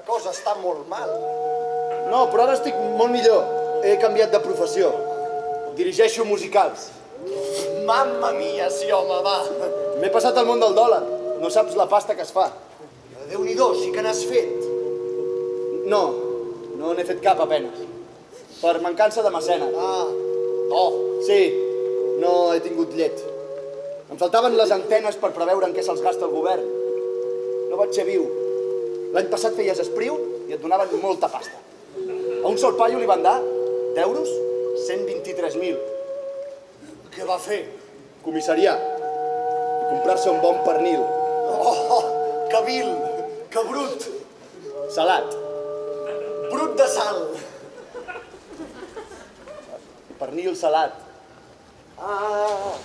La cosa està molt mal. No, però ara estic molt millor. He canviat de professió. Dirigeixo musicals. Mamma mia, sí, home, va. M'he passat al món del dòlar. No saps la pasta que es fa. Déu-n'hi-do, sí que n'has fet. No, no n'he fet cap a penes. Per mancança de mecenes. Sí, no he tingut llet. Em faltaven les antenes per preveure en què se'ls gasta el govern. No vaig ser viu. L'any passat feies espriu i et donaven molta pasta. A un sol paio li van dar, d'euros, 123.000. Què va fer? Comissariar. I comprar-se un bon pernil. Oh, que vil, que brut. Salat. Brut de sal. Pernil salat. Ah.